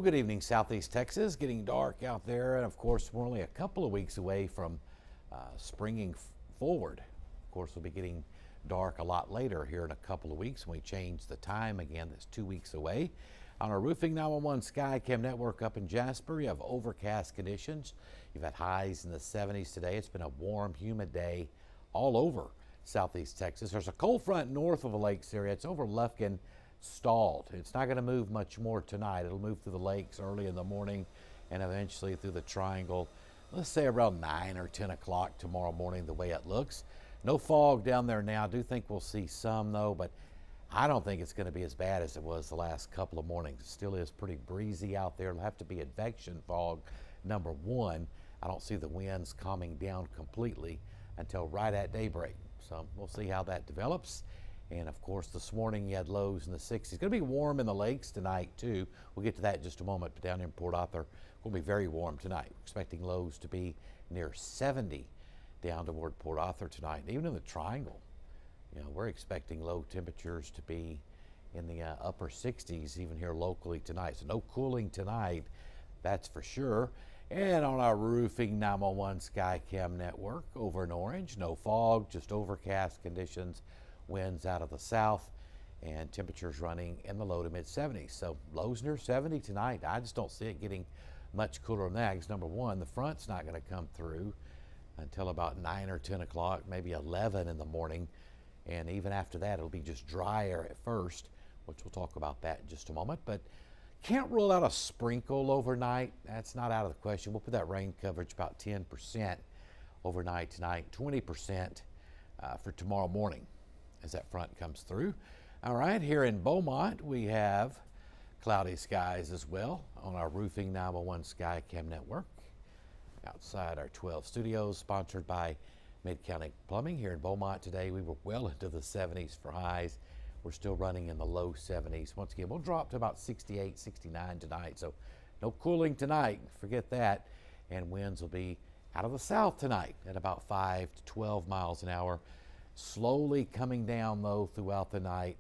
Well, good evening, Southeast Texas. Getting dark out there, and of course, we're only a couple of weeks away from springing forward. Of course, we'll be getting dark a lot later here in a couple of weeks when we change the time again. That's 2 weeks away. On our Roofing 911 Skycam network up in Jasper, you have overcast conditions. You've had highs in the 70s today. It's been a warm, humid day all over Southeast Texas. There's a cold front north of the lakes area. It's over Lufkin, stalled. It's not going to move much more tonight. It'll move through the lakes early in the morning and eventually through the triangle, let's say around 9 or 10 o'clock tomorrow morning, the way it looks. No fog down there now. I do think we'll see some though, but I don't think it's going to be as bad as it was the last couple of mornings. It still is pretty breezy out there. It'll have to be advection fog, number one. I don't see the winds calming down completely until right at daybreak. So we'll see how that develops. And of course, this morning you had lows in the 60s. It's going to be warm in the lakes tonight too. We'll get to that in just a moment. But down in Port Arthur, it's going to be very warm tonight. We're expecting lows to be near 70 down toward Port Arthur tonight. And even in the Triangle, you know, we're expecting low temperatures to be in the upper 60s even here locally tonight. So no cooling tonight, that's for sure. And on our Roofing 911 Skycam network over in Orange, no fog, just overcast conditions. Winds out of the south and temperatures running in the low to mid 70s. So lows near 70 tonight. I just don't see it getting much cooler than that because number one, the front's not going to come through until about 9 or 10 o'clock, maybe 11 in the morning. And even after that, it'll be just drier at first, which we'll talk about that in just a moment. But can't rule out a sprinkle overnight. That's not out of the question. We'll put that rain coverage about 10% overnight tonight, 20% for tomorrow morning as that front comes through. All right, here in Beaumont, we have cloudy skies as well on our Roofing 911 Skycam network. Outside our 12 studios, sponsored by Mid-County Plumbing. Here in Beaumont today, we were well into the 70s for highs. We're still running in the low 70s. Once again, we'll drop to about 68, 69 tonight. So no cooling tonight, forget that. And winds will be out of the south tonight at about 5 to 12 miles an hour. Slowly coming down though throughout the night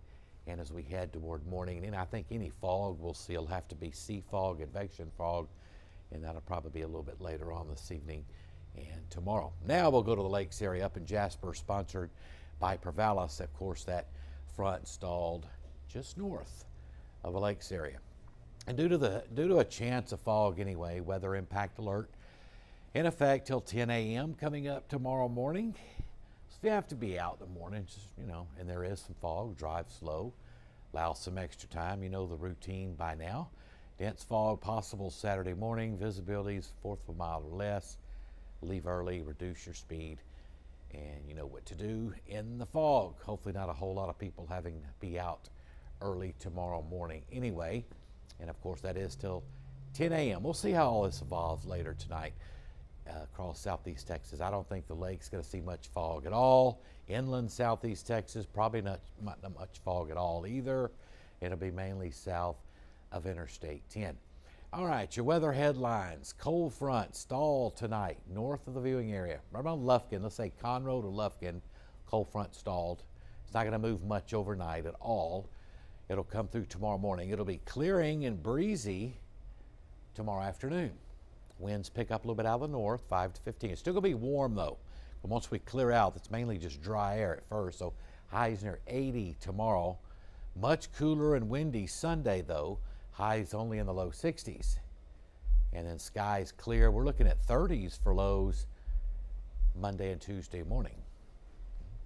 and as we head toward morning. And I think any fog we'll see will have to be sea fog, advection fog, and that'll probably be a little bit later on this evening and tomorrow. Now we'll go to the lakes area up in Jasper, sponsored by Provalis. Of course, that front stalled just north of the lakes area. And due to a chance of fog anyway, weather impact alert in effect till 10 a.m. coming up tomorrow morning. If you have to be out in the morning, just, you know, and there is some fog, drive slow, allow some extra time. You know the routine by now. Dense fog possible Saturday morning. Visibility is 1/4 of a mile or less. Leave early, reduce your speed, and you know what to do in the fog. Hopefully not a whole lot of people having to be out early tomorrow morning anyway. And of course that is till 10 a.m. We'll see how all this evolves later tonight. Across Southeast Texas. I don't think the lake's going to see much fog at all. Inland Southeast Texas, probably not much fog at all either. It'll be mainly south of Interstate 10. All right, your weather headlines. Cold front stalled tonight north of the viewing area. Right around Lufkin, let's say Conroe to Lufkin, cold front stalled. It's not going to move much overnight at all. It'll come through tomorrow morning. It'll be clearing and breezy tomorrow afternoon. Winds pick up a little bit out of the north, 5 to 15. It's still going to be warm though. But once we clear out, it's mainly just dry air at first. So highs near 80 tomorrow. Much cooler and windy Sunday though. Highs only in the low 60s. And then skies clear. We're looking at 30s for lows Monday and Tuesday morning.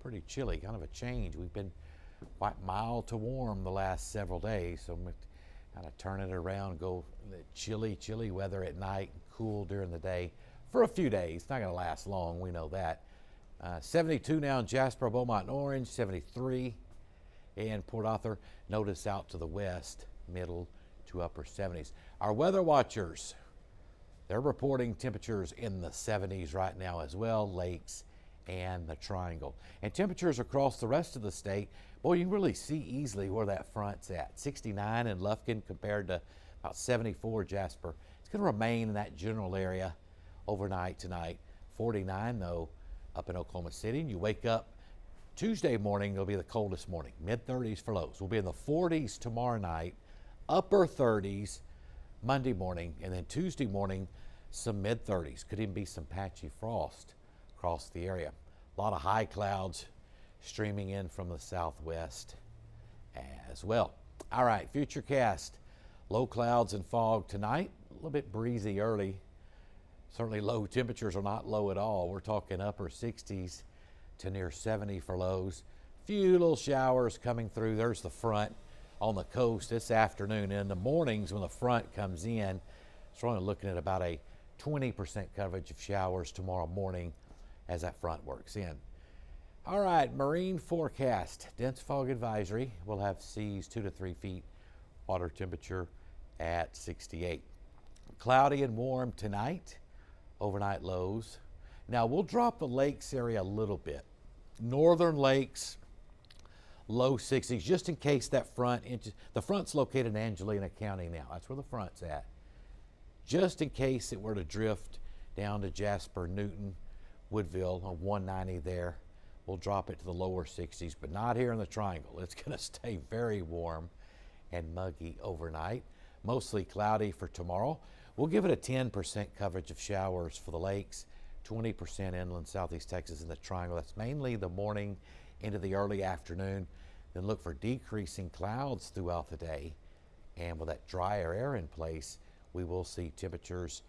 Pretty chilly, kind of a change. We've been quite mild to warm the last several days. So I'm going to kind of turn it around, go chilly weather at night, cool during the day for a few days. It's not going to last long, we know that. 72 now in Jasper, Beaumont, and Orange, 73 in Port Arthur. Notice out to the west, middle to upper 70s. Our weather watchers, they're reporting temperatures in the 70s right now as well, lakes and the Triangle. And temperatures across the rest of the state, boy, you can really see easily where that front's at. 69 in Lufkin compared to about 74 Jasper. It's going to remain in that general area overnight tonight. 49 though up in Oklahoma City. And you wake up Tuesday morning, it'll be the coldest morning, mid 30s for lows. We'll be in the 40s tomorrow night, upper 30s Monday morning, and then Tuesday morning, some mid-30s. Could even be some patchy frost across the area. A lot of high clouds streaming in from the southwest as well. All right, futurecast. Low clouds and fog tonight. A little bit breezy early. Certainly low temperatures are not low at all. We're talking upper 60s to near 70 for lows. Few little showers coming through. There's the front on the coast this afternoon. In the mornings when the front comes in, it's only looking at about a 20% coverage of showers tomorrow morning as that front works in. All right, marine forecast. Dense fog advisory. We'll have seas 2 to 3 feet. Water temperature at 68. Cloudy and warm tonight. Overnight lows. Now we'll drop the lakes area a little bit. Northern lakes, low 60s, just in case that the front's located in Angelina County now. That's where the front's at. Just in case it were to drift down to Jasper, Newton, Woodville on 190 there, we'll drop it to the lower 60s, but not here in the triangle. It's going to stay very warm and muggy overnight. Mostly cloudy for tomorrow. We'll give it a 10% coverage of showers for the lakes, 20% inland southeast Texas in the triangle. That's mainly the morning into the early afternoon. Then look for decreasing clouds throughout the day. And with that drier air in place, we will see temperatures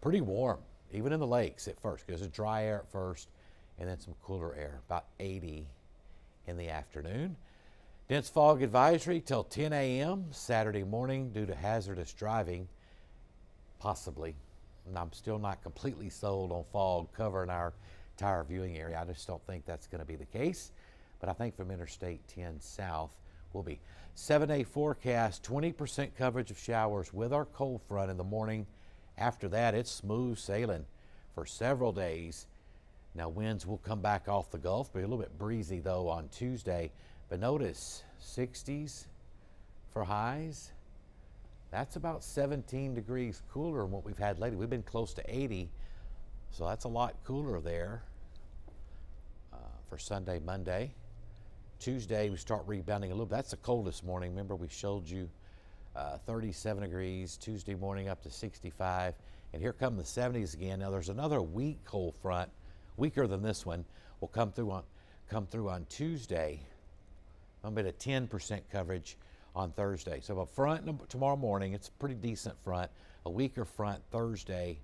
pretty warm, even in the lakes at first, because it's dry air at first and then some cooler air, about 80 in the afternoon. Dense fog advisory till 10 a.m. Saturday morning due to hazardous driving, possibly. And I'm still not completely sold on fog covering our entire viewing area. I just don't think that's going to be the case. But I think from Interstate 10 south will be. 7-day forecast, 20% coverage of showers with our cold front in the morning. After that, it's smooth sailing for several days. Now winds will come back off the Gulf, be a little bit breezy though on Tuesday. But notice 60s for highs. That's about 17 degrees cooler than what we've had lately. We've been close to 80, so that's a lot cooler there for Sunday, Monday. Tuesday, we start rebounding a little bit. That's the coldest morning. Remember, we showed you 37 degrees Tuesday morning up to 65. And here come the 70s again. Now, there's another weak cold front, weaker than this one, will come through on Tuesday. I'm at a 10% coverage on Thursday. So a front tomorrow morning, it's a pretty decent front. A weaker front Thursday,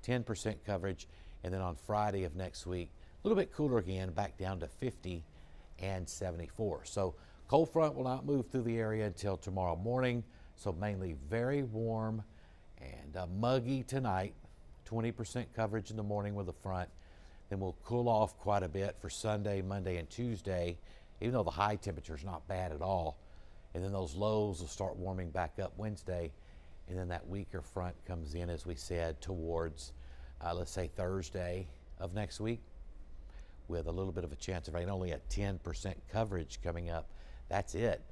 10% coverage. And then on Friday of next week, a little bit cooler again, back down to 50 and 74. So cold front will not move through the area until tomorrow morning. So mainly very warm and muggy tonight. 20% coverage in the morning with the front. Then we'll cool off quite a bit for Sunday, Monday, and Tuesday, even though the high temperature is not bad at all. And then those lows will start warming back up Wednesday. And then that weaker front comes in, as we said, towards, let's say, Thursday of next week with a little bit of a chance of rain, only a 10% coverage coming up. That's it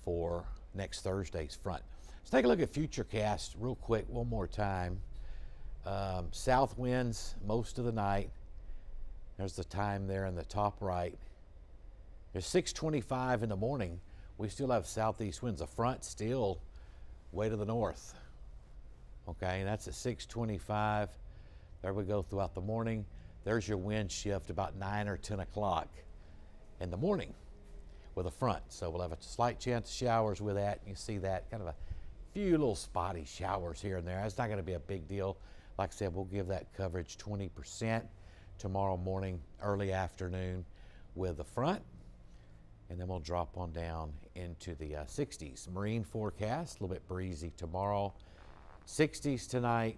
for next Thursday's front. Let's take a look at Futurecast real quick one more time. South winds most of the night. There's the time there in the top right. There's 6:25 in the morning. We still have southeast winds. The front still way to the north. Okay, and that's at 6:25. There we go throughout the morning. There's your wind shift about 9 or 10 o'clock in the morning with a front. So we'll have a slight chance of showers with that. You see that, kind of a few little spotty showers here and there. It's not going to be a big deal. Like I said, we'll give that coverage 20% tomorrow morning, early afternoon with the front. And then we'll drop on down into the 60s. Marine forecast, a little bit breezy tomorrow. 60s tonight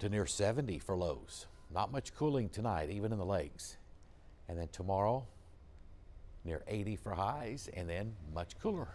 to near 70 for lows. Not much cooling tonight, even in the lakes. And then tomorrow, near 80 for highs, and then much cooler.